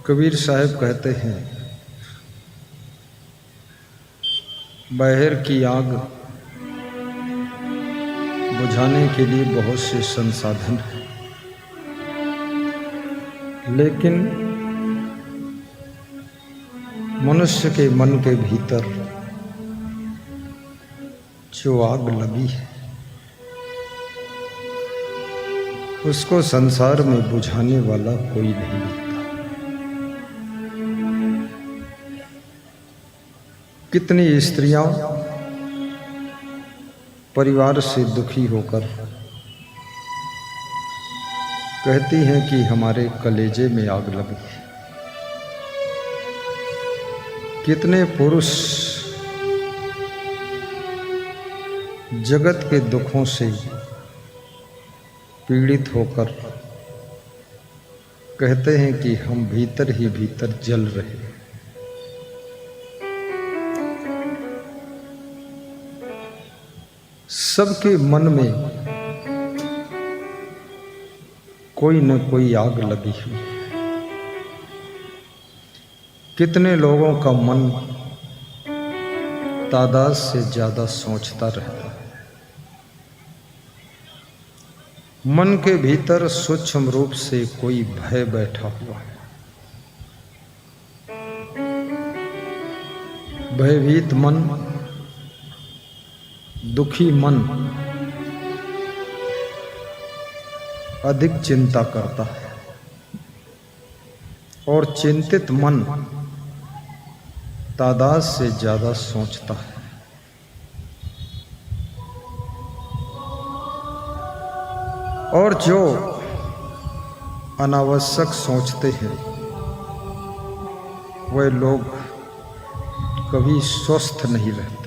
कबीर साहब कहते हैं, बाहर की आग बुझाने के लिए बहुत से संसाधन हैं, लेकिन मनुष्य के मन के भीतर जो आग लगी है उसको संसार में बुझाने वाला कोई नहीं मिलता। कितनी स्त्रियां परिवार से दुखी होकर कहती हैं कि हमारे कलेजे में आग लगी। कितने पुरुष जगत के दुखों से पीड़ित होकर कहते हैं कि हम भीतर ही भीतर जल रहे हैं। सबके मन में कोई न कोई आग लगी हुई है। कितने लोगों का मन तादाद से ज्यादा सोचता रहता है। मन के भीतर सूक्ष्म रूप से कोई भय बैठा हुआ है। भयभीत मन, दुखी मन अधिक चिंता करता है और चिंतित मन तादाद से ज्यादा सोचता है। और जो अनावश्यक सोचते हैं वे लोग कभी स्वस्थ नहीं रहते।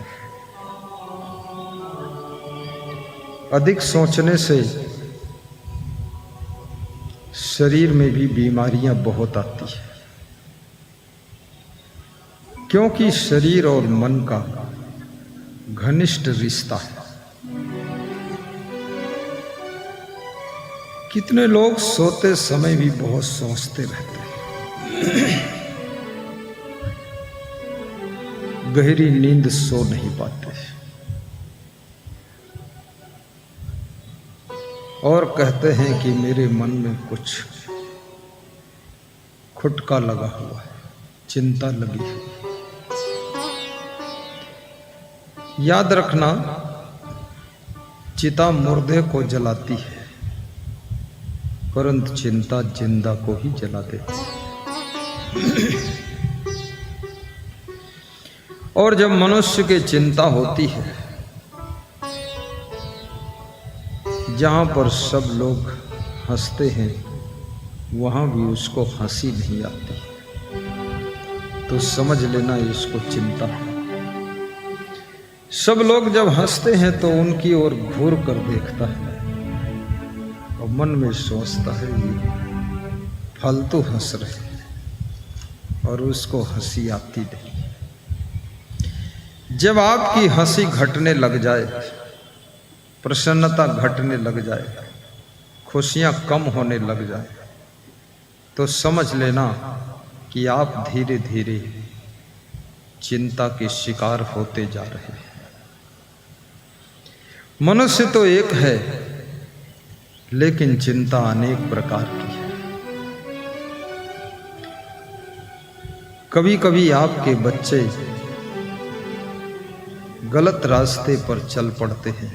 अधिक सोचने से शरीर में भी बीमारियां बहुत आती हैं, क्योंकि शरीर और मन का घनिष्ठ रिश्ता है। कितने लोग सोते समय भी बहुत सोचते रहते हैं, गहरी नींद सो नहीं पाते और कहते हैं कि मेरे मन में कुछ खुटका लगा हुआ है, चिंता लगी है। याद रखना, चिता मुर्दे को जलाती है परंतु चिंता जिंदा को ही जला देती है। और जब मनुष्य की चिंता होती है, जहां पर सब लोग हंसते हैं वहां भी उसको हंसी नहीं आती, तो समझ लेना इसको चिंता है। सब लोग जब हंसते हैं तो उनकी ओर घूर कर देखता है और मन में सोचता है ये फालतू हंस रहे हैं और उसको हंसी आती नहीं। जब आपकी हंसी घटने लग जाए, प्रसन्नता घटने लग जाए, खुशियां कम होने लग जाए, तो समझ लेना कि आप धीरे धीरे चिंता के शिकार होते जा रहे हैं। मनुष्य तो एक है लेकिन चिंता अनेक प्रकार की है। कभी कभी आपके बच्चे गलत रास्ते पर चल पड़ते हैं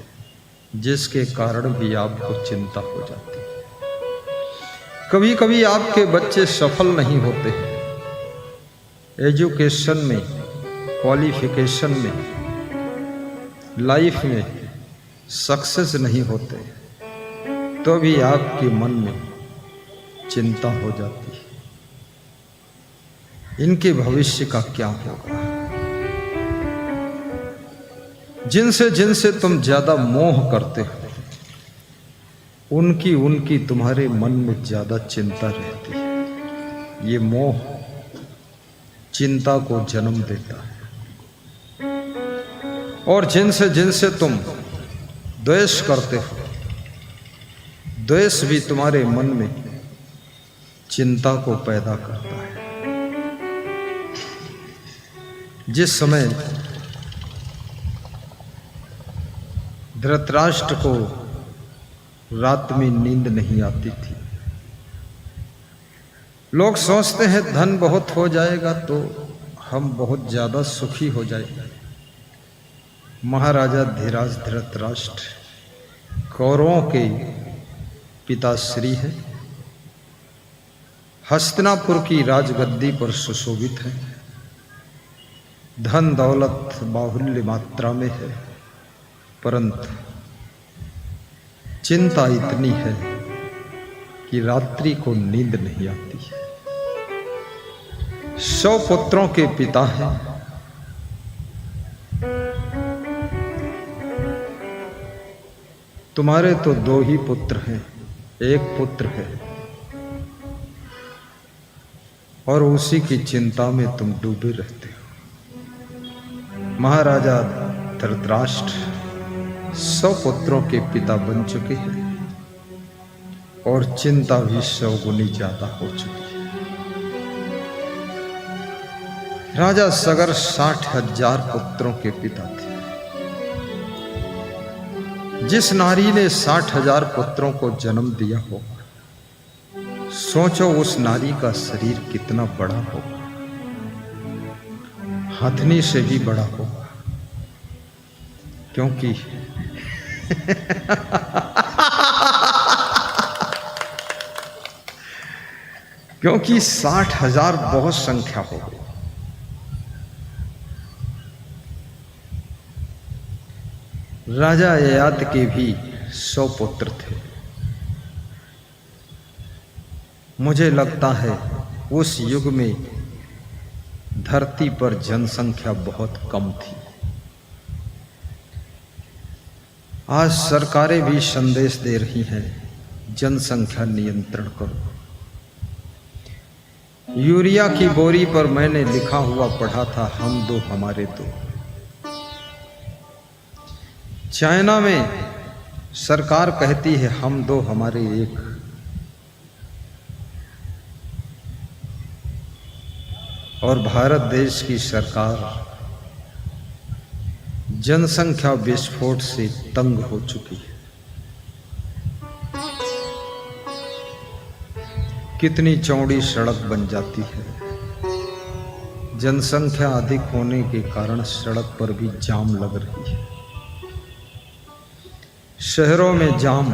जिसके कारण भी आपको चिंता हो जाती है। कभी कभी आपके बच्चे सफल नहीं होते हैं, एजुकेशन में, क्वालिफिकेशन में, लाइफ में सक्सेस नहीं होते, तो भी आपके मन में चिंता हो जाती है, इनके भविष्य का क्या होगा। जिनसे जिनसे तुम ज्यादा मोह करते हो उनकी तुम्हारे मन में ज्यादा चिंता रहती है। ये मोह चिंता को जन्म देता है। और जिनसे जिनसे तुम द्वेष करते हो, द्वेष भी तुम्हारे मन में चिंता को पैदा करता है। जिस समय धृतराष्ट्र को रात में नींद नहीं आती थी, लोग सोचते हैं धन बहुत हो जाएगा तो हम बहुत ज्यादा सुखी हो जाएंगे। महाराजा धीराज धृतराष्ट्र कौरवों के पिताश्री हैं, हस्तिनापुर की राजगद्दी पर सुशोभित है, धन दौलत बाहुल्य मात्रा में है, परंतु चिंता इतनी है कि रात्रि को नींद नहीं आती है। 100 पुत्रों के पिता हैं, तुम्हारे तो 2 ही पुत्र हैं, एक पुत्र है और उसी की चिंता में तुम डूबे रहते हो। महाराजा धृतराष्ट्र 100 पुत्रों के पिता बन चुके हैं और चिंता भी 100 गुनी ज्यादा हो चुकी है। राजा सगर 60,000 पुत्रों के पिता थे। जिस नारी ने 60,000 पुत्रों को जन्म दिया होगा, सोचो उस नारी का शरीर कितना बड़ा होगा, हथनी से भी बड़ा होगा, क्योंकि क्योंकि 60,000 बहुत संख्या हो गई। राजा ययाति के भी 100 पुत्र थे। मुझे लगता है उस युग में धरती पर जनसंख्या बहुत कम थी। आज सरकारें भी संदेश दे रही हैं, जनसंख्या नियंत्रण करो। यूरिया की बोरी पर मैंने लिखा हुआ पढ़ा था, हम 2 हमारे 2। चाइना में सरकार कहती है हम 2 हमारे 1। और भारत देश की सरकार जनसंख्या विस्फोट से तंग हो चुकी है। कितनी चौड़ी सड़क बन जाती है, जनसंख्या अधिक होने के कारण सड़क पर भी जाम लग रही है। शहरों में जाम,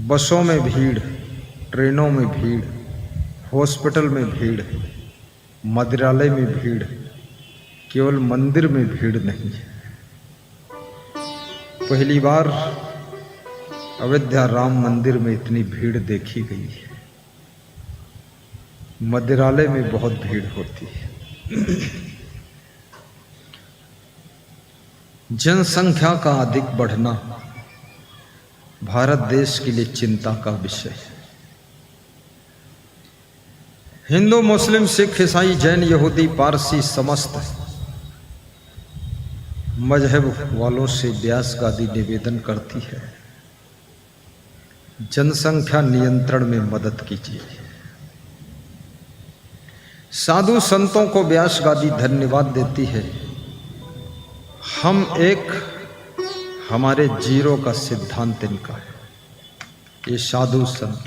बसों में भीड़, ट्रेनों में भीड़, हॉस्पिटल में भीड़, मंदिरालय में भीड़, केवल मंदिर में भीड़ नहीं है। पहली बार अयोध्या राम मंदिर में इतनी भीड़ देखी गई है। मंदिरालय में बहुत भीड़ होती है। जनसंख्या का अधिक बढ़ना भारत देश के लिए चिंता का विषय है। हिंदू, मुस्लिम, सिख, ईसाई, जैन, यहूदी, पारसी समस्त मजहब वालों से व्यास गादी निवेदन करती है, जनसंख्या नियंत्रण में मदद कीजिए। साधु संतों को व्यास गादी धन्यवाद देती है। हम एक, हमारे जीरो का सिद्धांत इनका है। ये साधु संत,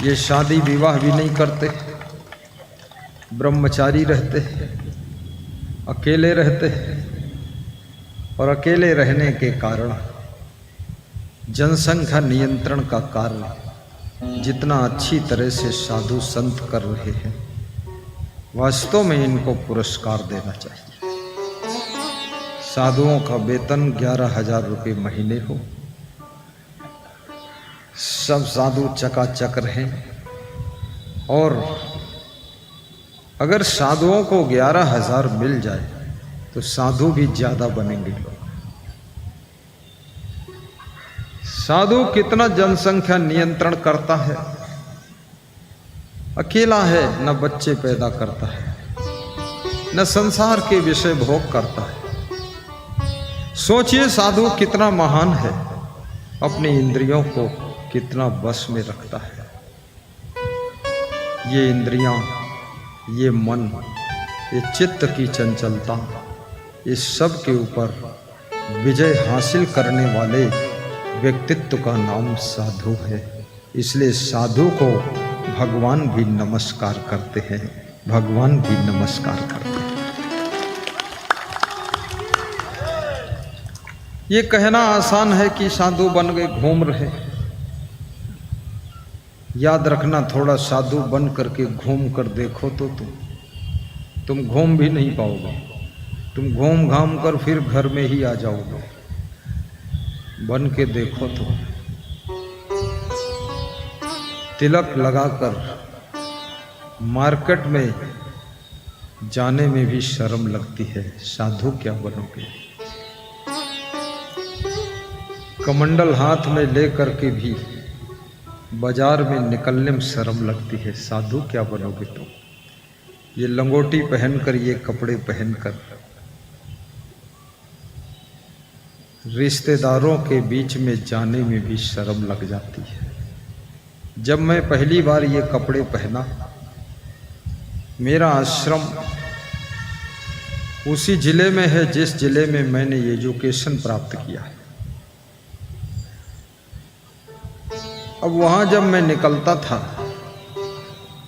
ये शादी विवाह भी नहीं करते, ब्रह्मचारी रहते हैं, अकेले रहते हैं और अकेले रहने के कारण जनसंख्या नियंत्रण का कार्य जितना अच्छी तरह से साधु संत कर रहे हैं, वास्तव में इनको पुरस्कार देना चाहिए। साधुओं का वेतन 11,000 रुपये महीने हो, सब साधु चकाचक रहें, और अगर साधुओं को 11,000 मिल जाए तो साधु भी ज्यादा बनेंगे लोग। साधु कितना जनसंख्या नियंत्रण करता है, अकेला है, न बच्चे पैदा करता है, न संसार के विषय भोग करता है। सोचिए साधु कितना महान है, अपनी इंद्रियों को कितना बस में रखता है। ये इंद्रियां, ये मन, ये चित्त की चंचलता, इस सब के ऊपर विजय हासिल करने वाले व्यक्तित्व का नाम साधु है। इसलिए साधु को भगवान भी नमस्कार करते हैं, भगवान भी नमस्कार करते हैं। ये कहना आसान है कि साधु बन गए घूम रहे। याद रखना, थोड़ा साधु बन करके घूम कर देखो तो तुम घूम भी नहीं पाओगे। तुम घूम घाम कर फिर घर में ही आ जाओगे। बन के देखो तो तिलक लगाकर मार्केट में जाने में भी शर्म लगती है, साधु क्या बनोगे। कमंडल हाथ में लेकर के भी बाजार में निकलने में शर्म लगती है, साधु क्या बनोगे तुम। ये लंगोटी पहनकर, ये कपड़े पहनकर रिश्तेदारों के बीच में जाने में भी शर्म लग जाती है। जब मैं पहली बार ये कपड़े पहना, मेरा आश्रम उसी जिले में है जिस जिले में मैंने एजुकेशन प्राप्त किया है। अब वहाँ जब मैं निकलता था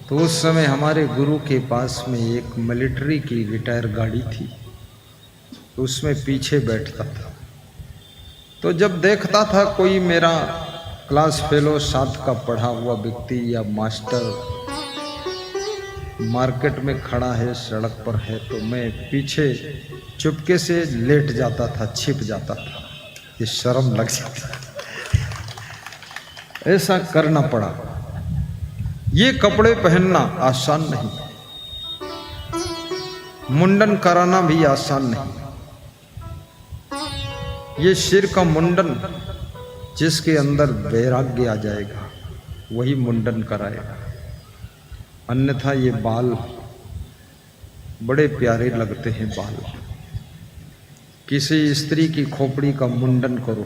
तो उस समय हमारे गुरु के पास में एक मिलिट्री की रिटायर गाड़ी थी, तो उसमें पीछे बैठता था। तो जब देखता था कोई मेरा क्लास फेलो, साथ का पढ़ा हुआ व्यक्ति या मास्टर मार्केट में खड़ा है, सड़क पर है, तो मैं पीछे चुपके से लेट जाता था, छिप जाता था। ये शर्म लग जाती थी, ऐसा करना पड़ा। ये कपड़े पहनना आसान नहीं, मुंडन कराना भी आसान नहीं। ये सिर का मुंडन, जिसके अंदर वैराग्य आ जाएगा वही मुंडन कराएगा, अन्यथा ये बाल बड़े प्यारे लगते हैं। बाल, किसी स्त्री की खोपड़ी का मुंडन करो,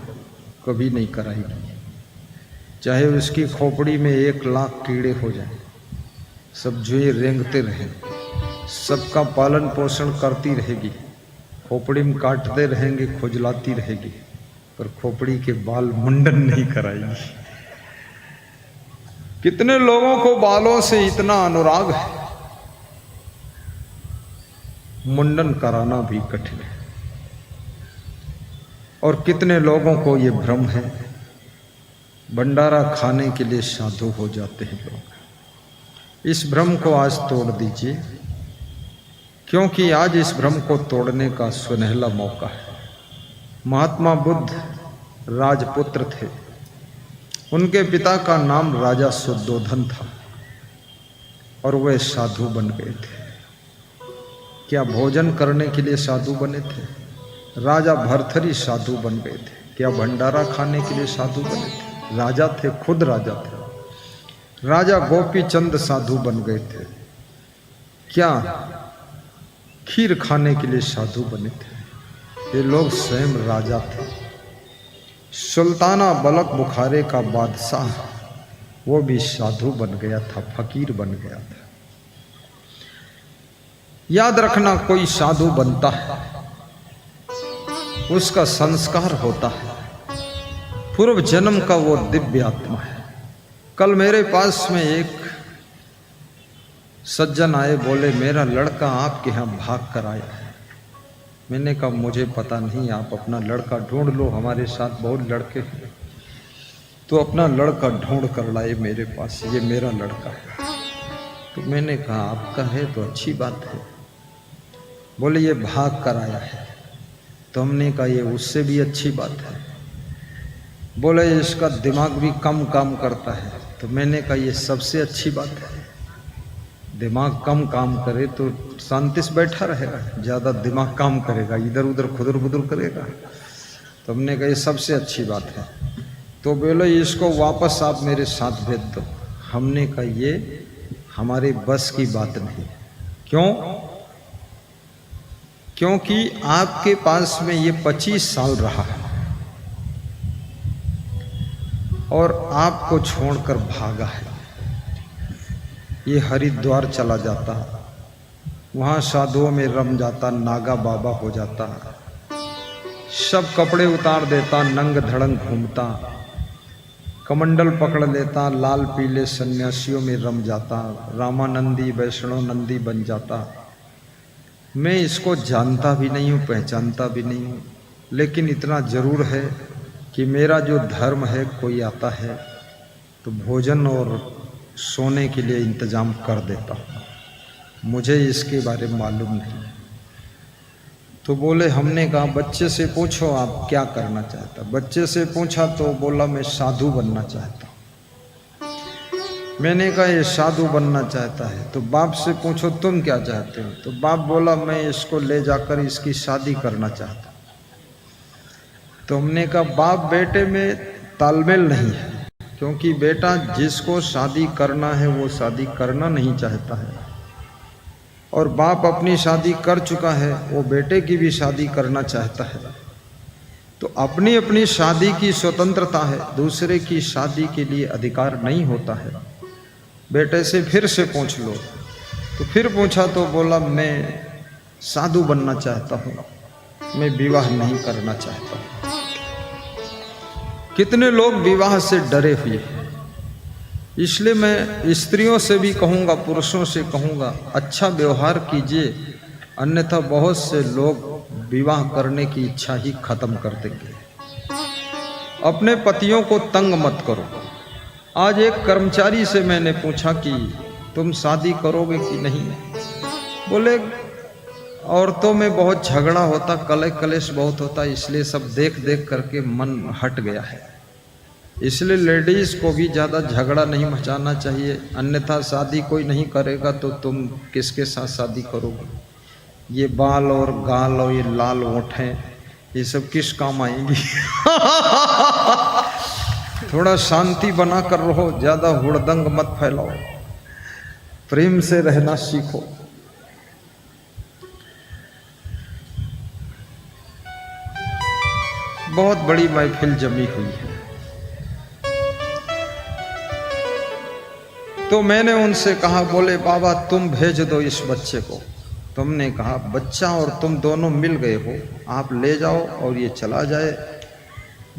कभी नहीं कराएगी, चाहे उसकी खोपड़ी में 1,00,000 कीड़े हो जाए, सब जुए रेंगते रहें, सबका पालन पोषण करती रहेगी, खोपड़ी में काटते रहेंगे, खुजलाती रहेगी, पर खोपड़ी के बाल मुंडन नहीं कराएगी। कितने लोगों को बालों से इतना अनुराग है, मुंडन कराना भी कठिन है। और कितने लोगों को ये भ्रम है, भंडारा खाने के लिए साधु हो जाते हैं लोग। इस भ्रम को आज तोड़ दीजिए, क्योंकि आज इस भ्रम को तोड़ने का सुनहला मौका है। महात्मा बुद्ध राजपुत्र थे, उनके पिता का नाम राजा शुद्धोधन था और वे साधु बन गए थे। क्या भोजन करने के लिए साधु बने थे? राजा भर्तृहरि साधु बन गए थे। क्या भंडारा खाने के लिए साधु बने थे? राजा थे, खुद राजा थे। राजा गोपी चंद साधु बन गए थे। क्या खीर खाने के लिए साधु बने थे? ये लोग स्वयं राजा थे। सुल्ताना बलक बुखारे का बादशाह, वो भी साधु बन गया था, फकीर बन गया था। याद रखना, कोई साधु बनता है, उसका संस्कार होता है, पूर्व जन्म का वो दिव्य आत्मा है। कल मेरे पास में एक सज्जन आए, बोले मेरा लड़का आपके यहाँ भाग कर आया है। मैंने कहा मुझे पता नहीं, आप अपना लड़का ढूंढ लो, हमारे साथ बहुत लड़के हैं, तो अपना लड़का ढूंढ कर लाए मेरे पास, ये मेरा लड़का है। तो मैंने कहा आपका है तो अच्छी बात है। बोले ये भाग कर आया है। तो हमने कहा ये उससे भी अच्छी बात है। बोले इसका दिमाग भी कम काम करता है। तो मैंने कहा ये सबसे अच्छी बात है। दिमाग कम काम करे तो शांति से बैठा रहेगा, ज़्यादा दिमाग काम करेगा, इधर उधर खुदर बुदर करेगा। तो हमने कहा ये सबसे अच्छी बात है। तो बोले इसको वापस आप मेरे साथ भेज दो। हमने कहा ये हमारे बस की बात नहीं। क्यों? क्योंकि आपके पास में ये 25 साल रहा है और आपको छोड़कर भागा है। ये हरिद्वार चला जाता, वहाँ साधुओं में रम जाता, नागा बाबा हो जाता, सब कपड़े उतार देता, नंग धड़ंग घूमता, कमंडल पकड़ लेता, लाल पीले सन्यासियों में रम जाता, रामानंदी वैष्णव नंदी बन जाता। मैं इसको जानता भी नहीं हूँ, पहचानता भी नहीं हूँ, लेकिन इतना ज़रूर है कि मेरा जो धर्म है, कोई आता है तो भोजन और सोने के लिए इंतज़ाम कर देता हूँ, मुझे इसके बारे में मालूम नहीं। तो बोले, हमने कहा बच्चे से पूछो आप क्या करना चाहता। बच्चे से पूछा तो बोला मैं साधु बनना चाहता हूँ। मैंने कहा ये साधु बनना चाहता है, तो बाप से पूछो तुम क्या चाहते हो। तो बाप बोला मैं इसको ले जाकर इसकी शादी करना चाहता हूँ। तो हमने कहा बाप बेटे में तालमेल नहीं है, क्योंकि बेटा जिसको शादी करना है वो शादी करना नहीं चाहता है, और बाप अपनी शादी कर चुका है, वो बेटे की भी शादी करना चाहता है। तो अपनी अपनी शादी की स्वतंत्रता है, दूसरे की शादी के लिए अधिकार नहीं होता है। बेटे से फिर से पूछ लो। तो फिर पूछा तो बोला मैं साधु बनना चाहता हूँ, मैं विवाह नहीं करना चाहता हूँ। कितने लोग विवाह से डरे हुए हैं, इसलिए मैं स्त्रियों से भी कहूँगा, पुरुषों से कहूँगा, अच्छा व्यवहार कीजिए, अन्यथा बहुत से लोग विवाह करने की इच्छा ही खत्म कर देंगे। अपने पतियों को तंग मत करो। आज एक कर्मचारी से मैंने पूछा कि तुम शादी करोगे कि नहीं। बोले औरतों में बहुत झगड़ा होता, कलेश बहुत होता, इसलिए सब देख देख करके मन हट गया है। इसलिए लेडीज़ को भी ज़्यादा झगड़ा नहीं मचाना चाहिए, अन्यथा शादी कोई नहीं करेगा तो तुम किसके साथ शादी करोगे। ये बाल और गाल और ये लाल ओंठें, ये सब किस काम आएंगी। थोड़ा शांति बना कर रहो, ज़्यादा हुड़दंग मत फैलाओ, प्रेम से रहना सीखो। बहुत बड़ी महफिल जमी हुई है। तो मैंने उनसे कहा, बोले बाबा तुम भेज दो इस बच्चे को। तुमने कहा बच्चा और तुम दोनों मिल गए हो, आप ले जाओ और ये चला जाए।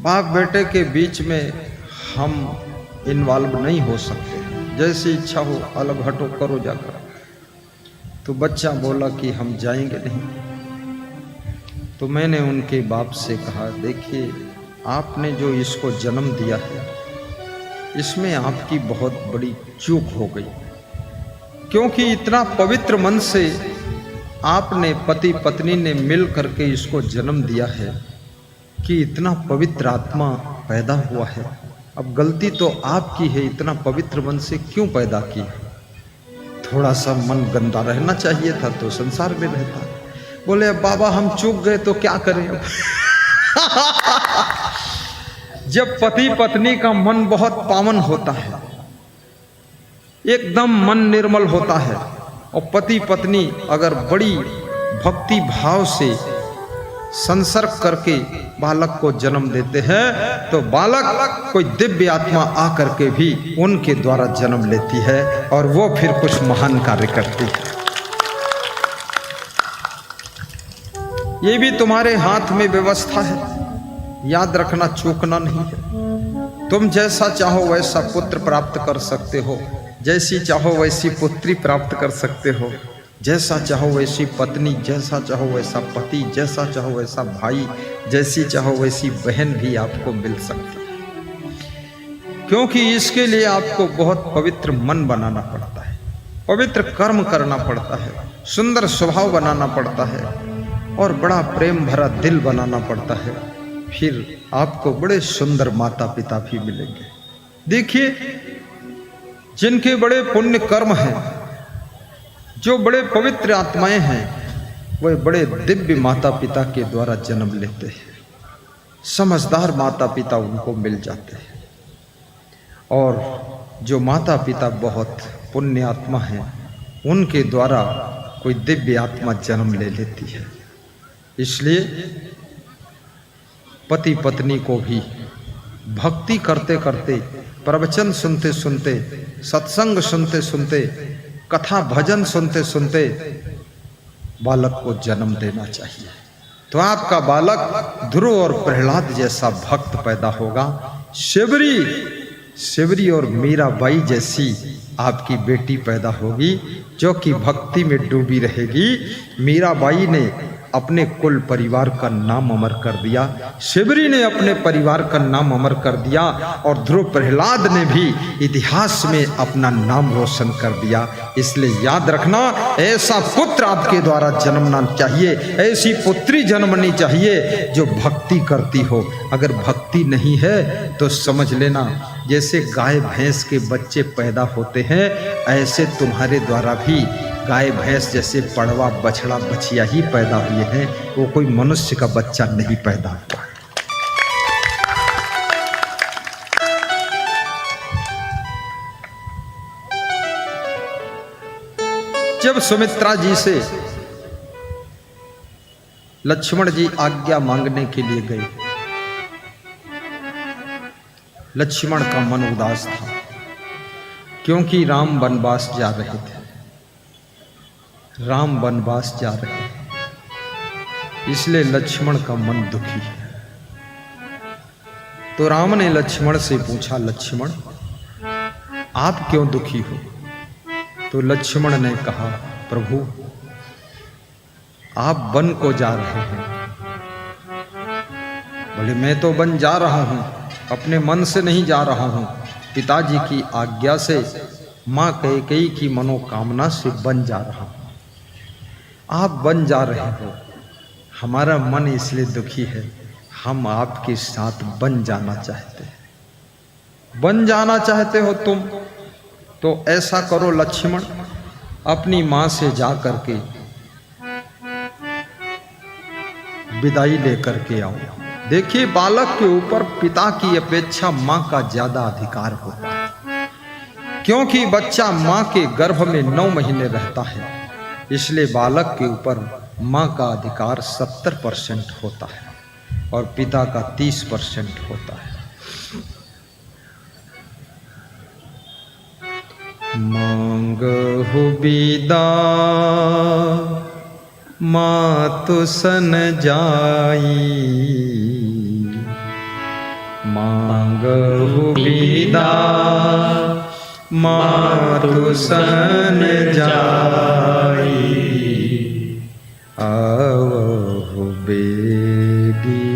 बाप बेटे के बीच में हम इन्वॉल्व नहीं हो सकते, जैसी इच्छा हो अलग हटो, करो जाकर। तो बच्चा बोला कि हम जाएंगे नहीं। तो मैंने उनके बाप से कहा, देखिए आपने जो इसको जन्म दिया है, इसमें आपकी बहुत बड़ी चूक हो गई, क्योंकि इतना पवित्र मन से आपने पति पत्नी ने मिल करके इसको जन्म दिया है कि इतना पवित्र आत्मा पैदा हुआ है। अब गलती तो आपकी है, इतना पवित्र मन से क्यों पैदा की। थोड़ा सा मन गंदा रहना चाहिए था तो संसार में रहता। बोले अब बाबा हम चूक गए तो क्या करें अब। जब पति पत्नी का मन बहुत पावन होता है, एकदम मन निर्मल होता है, और पति पत्नी अगर बड़ी भक्ति भाव से संसर्ग करके बालक को जन्म देते हैं, तो बालक कोई दिव्य आत्मा आकर के भी उनके द्वारा जन्म लेती है और वो फिर कुछ महान कार्य करती है। ये भी तुम्हारे हाथ में व्यवस्था है, याद रखना, चूकना नहीं है। तुम जैसा चाहो वैसा पुत्र प्राप्त कर सकते हो, जैसी चाहो वैसी पुत्री प्राप्त कर सकते हो, जैसा चाहो वैसी पत्नी, जैसा चाहो वैसा पति, जैसा चाहो वैसा भाई, जैसी चाहो वैसी बहन भी आपको मिल सकती है। क्योंकि इसके लिए आपको बहुत पवित्र मन बनाना पड़ता है, पवित्र कर्म करना पड़ता है, सुंदर स्वभाव बनाना पड़ता है और बड़ा प्रेम भरा दिल बनाना पड़ता है। फिर आपको बड़े सुंदर माता पिता भी मिलेंगे। देखिए जिनके बड़े पुण्य कर्म हैं, जो बड़े पवित्र आत्माएं हैं, वह बड़े दिव्य माता पिता के द्वारा जन्म लेते हैं। समझदार माता पिता उनको मिल जाते हैं, और जो माता पिता बहुत पुण्य आत्मा हैं, उनके द्वारा कोई दिव्य आत्मा जन्म ले लेती है। इसलिए पति पत्नी को भी भक्ति करते करते, प्रवचन सुनते सुनते, सत्संग सुनते सुनते कथा भजन सुनते सुनते बालक को जन्म देना चाहिए। तो आपका बालक ध्रुव और प्रहलाद जैसा भक्त पैदा होगा। शिवरी और मीराबाई जैसी आपकी बेटी पैदा होगी जो कि भक्ति में डूबी रहेगी। मीराबाई ने अपने कुल परिवार का नाम अमर कर दिया, शिवरी ने अपने परिवार का नाम अमर कर दिया और ध्रुव प्रहलाद ने भी इतिहास में अपना नाम रोशन कर दिया। इसलिए याद रखना, ऐसा पुत्र आपके द्वारा जन्मना चाहिए, ऐसी पुत्री जन्मनी चाहिए जो भक्ति करती हो। अगर भक्ति नहीं है तो समझ लेना जैसे गाय भैंस के बच्चे पैदा होते हैं, ऐसे तुम्हारे द्वारा भी गाय भैंस जैसे पड़वा बछड़ा बछिया ही पैदा हुए हैं, वो कोई मनुष्य का बच्चा नहीं पैदा हुआ। जब सुमित्रा जी से लक्ष्मण जी आज्ञा मांगने के लिए गए, लक्ष्मण का मन उदास था क्योंकि राम वनवास जा रहे थे। राम वनवास जा रहे हैं, इसलिए लक्ष्मण का मन दुखी है। तो राम ने लक्ष्मण से पूछा, लक्ष्मण आप क्यों दुखी हो? तो लक्ष्मण ने कहा, प्रभु आप वन को जा रहे हैं। बोले मैं तो वन जा रहा हूं, अपने मन से नहीं जा रहा हूं, पिताजी की आज्ञा से, मां कैकेयी की मनोकामना से वन जा रहा हूं। आप वन जा रहे हो, हमारा मन इसलिए दुखी है, हम आपके साथ वन जाना चाहते हैं। वन जाना चाहते हो तुम, तो ऐसा करो लक्ष्मण, अपनी मां से जा करके विदाई लेकर के आओ। देखिए, बालक के ऊपर पिता की अपेक्षा मां का ज्यादा अधिकार होता है, क्योंकि बच्चा मां के गर्भ में 9 महीने रहता है, इसलिए बालक के ऊपर मां का अधिकार 70% होता है और पिता का 30% होता है। मांगहु बिदा मातु सन जाई, मांगहु बिदा मातु सन जाई, आवहु बेगी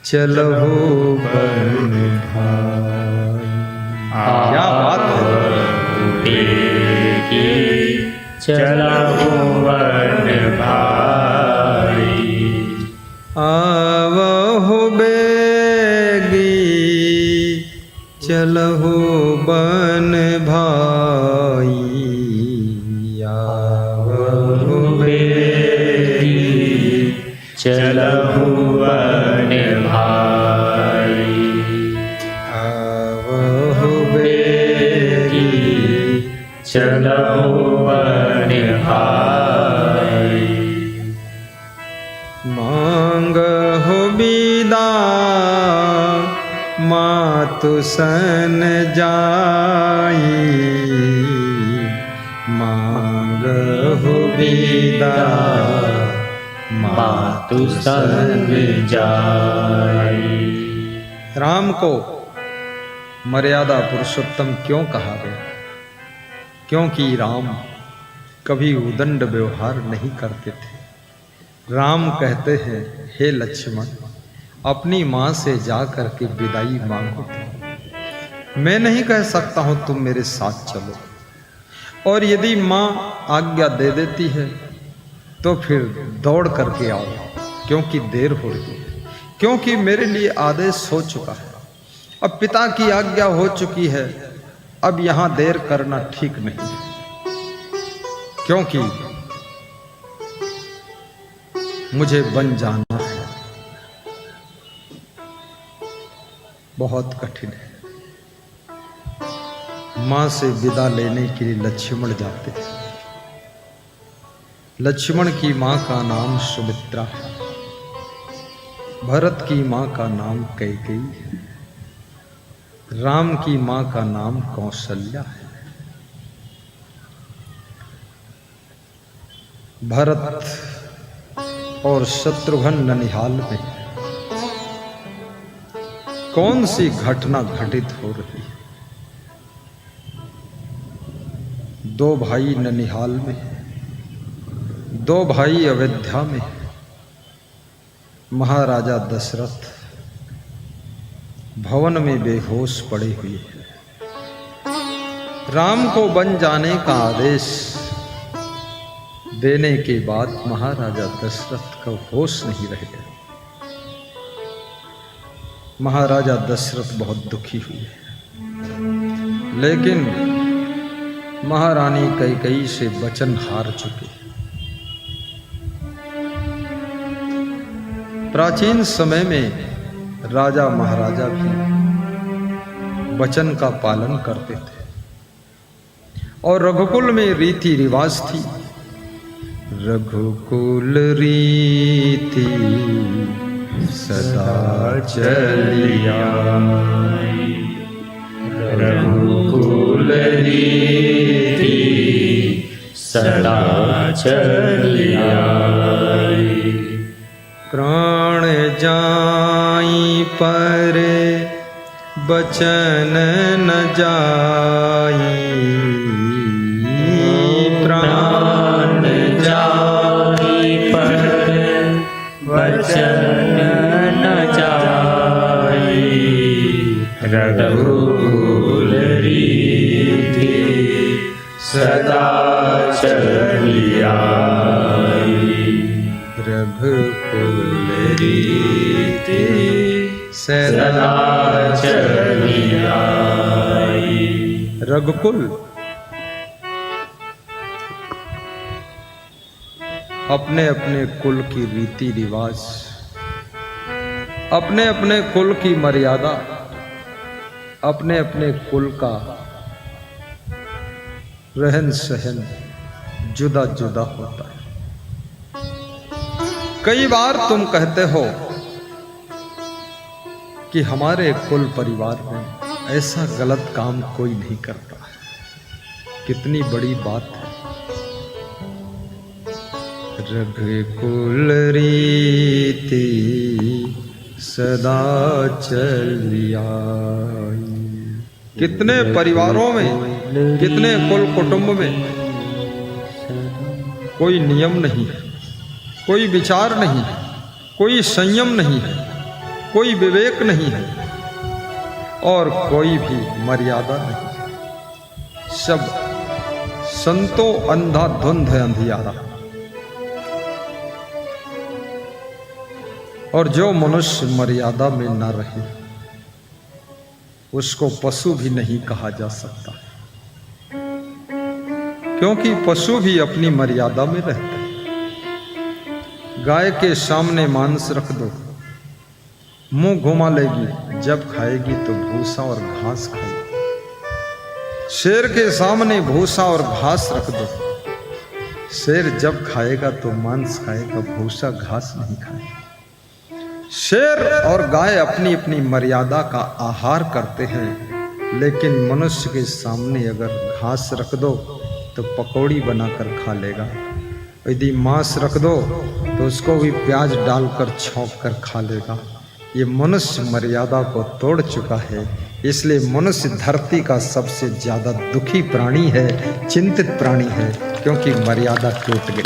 चलहु वन भाई। क्या बात है, बेगी चलहु वन भाई, आवहु बेगी चलहु वन भाई, आवहु बेगी चलहु वन भाई, आवहु बेगी चलहु वन भाई, मांगहु बिदा मातु सन जाई, मांगहु बिदा मातु सन जाई। राम को मर्यादा पुरुषोत्तम क्यों कहा गया? क्योंकि राम कभी उदंड व्यवहार नहीं करते थे। राम कहते हैं, हे लक्ष्मण, अपनी मां से जा करके विदाई मांगो। मैं नहीं कह सकता हूं तुम मेरे साथ चलो, और यदि मां आज्ञा दे देती है तो फिर दौड़ करके आओ, क्योंकि देर हो रही है, क्योंकि मेरे लिए आदेश हो चुका है। अब पिता की आज्ञा हो चुकी है, अब यहां देर करना ठीक नहीं है, क्योंकि मुझे वन जाना है। बहुत कठिन है। मां से विदा लेने के लिए लक्ष्मण जाते हैं। लक्ष्मण की मां का नाम सुमित्रा है, भरत की मां का नाम कैकेयी है, राम की मां का नाम कौशल्या है। भरत और शत्रुघ्न ननिहाल में कौन सी घटना घटित हो रही है? दो भाई ननिहाल में, दो भाई अयोध्या में। महाराजा दशरथ भवन में बेहोश पड़े हुए हैं। राम को बन जाने का आदेश देने के बाद महाराजा दशरथ का होश नहीं रह गया। महाराजा दशरथ बहुत दुखी हुए, लेकिन महारानी कैकेयी से वचन हार चुके। प्राचीन समय में राजा महाराजा भी वचन का पालन करते थे और रघुकुल में रीति रिवाज थी। रघुकुल रीति सदा चली आई, रघुकुल रीति सदा चली आई। प्राण जाई पर बचन न जाई, प्राण जाई पर वचन न जाई। रघुकुल रीति सदा चली आई, रघुकुल रीति सदा चली आई। रघुकुल अपने अपने कुल की रीति रिवाज, अपने अपने कुल की मर्यादा, अपने अपने कुल का रहन सहन जुदा जुदा होता है। कई बार तुम कहते हो कि हमारे कुल परिवार में ऐसा गलत काम कोई नहीं करता है। कितनी बड़ी बात है। रघुकुल रीति सदा चली आई। कितने परिवारों में, कितने कुल कुटुंब में कोई नियम नहीं है, कोई विचार नहीं है, कोई संयम नहीं है, कोई विवेक नहीं है और कोई भी मर्यादा नहीं है। सब संतो अंधाधुंध अंधियारा। और जो मनुष्य मर्यादा में न रहे उसको पशु भी नहीं कहा जा सकता, क्योंकि पशु भी अपनी मर्यादा में रहता है। गाय के सामने मांस रख दो, मुंह घुमा लेगी, जब खाएगी तो भूसा और घास खाएगी। शेर के सामने भूसा और घास रख दो, शेर जब खाएगा तो मांस खाएगा, भूसा घास नहीं खाएगा। शेर और गाय अपनी अपनी मर्यादा का आहार करते हैं, लेकिन मनुष्य के सामने अगर घास रख दो तो पकौड़ी बनाकर खा लेगा, यदि मांस रख दो तो उसको भी प्याज डालकर छौंक कर खा लेगा। ये मनुष्य मर्यादा को तोड़ चुका है, इसलिए मनुष्य धरती का सबसे ज्यादा दुखी प्राणी है, चिंतित प्राणी है, क्योंकि मर्यादा टूट गई।